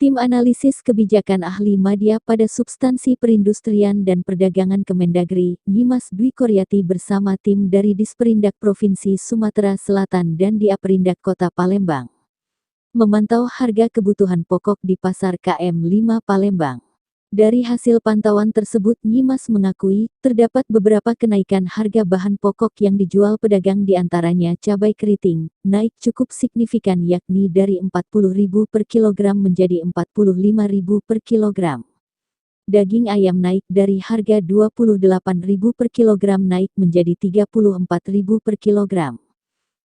Tim Analisis Kebijakan Ahli Madya pada Substansi Perindustrian dan Perdagangan Kemendagri, Nyimas Dwi Koryati bersama tim dari Disperindak Provinsi Sumatera Selatan dan Diaperindak Kota Palembang memantau harga kebutuhan pokok di Pasar KM 5 Palembang. Dari hasil pantauan tersebut, Nyimas mengakui terdapat beberapa kenaikan harga bahan pokok yang dijual pedagang, di antaranya cabai keriting naik cukup signifikan, yakni dari Rp40.000 per kilogram menjadi Rp45.000 per kilogram. Daging ayam naik dari harga Rp28.000 per kilogram naik menjadi Rp34.000 per kilogram.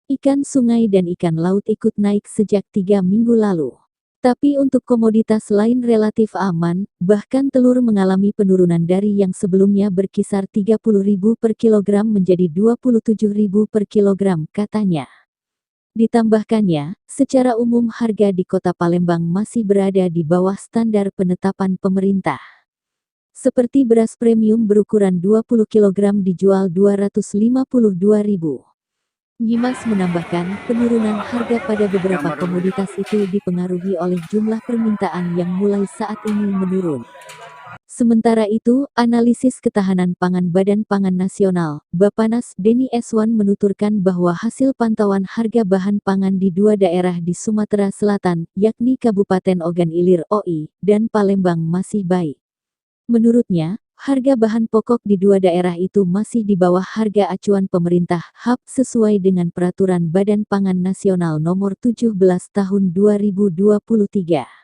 Ikan sungai dan ikan laut ikut naik sejak 3 minggu lalu. Tapi untuk komoditas lain relatif aman, bahkan telur mengalami penurunan dari yang sebelumnya berkisar Rp30.000 per kilogram menjadi Rp27.000 per kilogram, katanya. Ditambahkannya, secara umum harga di Kota Palembang masih berada di bawah standar penetapan pemerintah. Seperti beras premium berukuran 20 kg dijual Rp252.000. Nyimas menambahkan, penurunan harga pada beberapa komoditas itu dipengaruhi oleh jumlah permintaan yang mulai saat ini menurun. Sementara itu, Analisis Ketahanan Pangan Badan Pangan Nasional, Bapanas, Denny Eswan menuturkan bahwa hasil pantauan harga bahan pangan di dua daerah di Sumatera Selatan, yakni Kabupaten Ogan Ilir (OI) dan Palembang masih baik. Menurutnya, harga bahan pokok di dua daerah itu masih di bawah harga acuan pemerintah (HAP) sesuai dengan Peraturan Badan Pangan Nasional Nomor 17 Tahun 2023.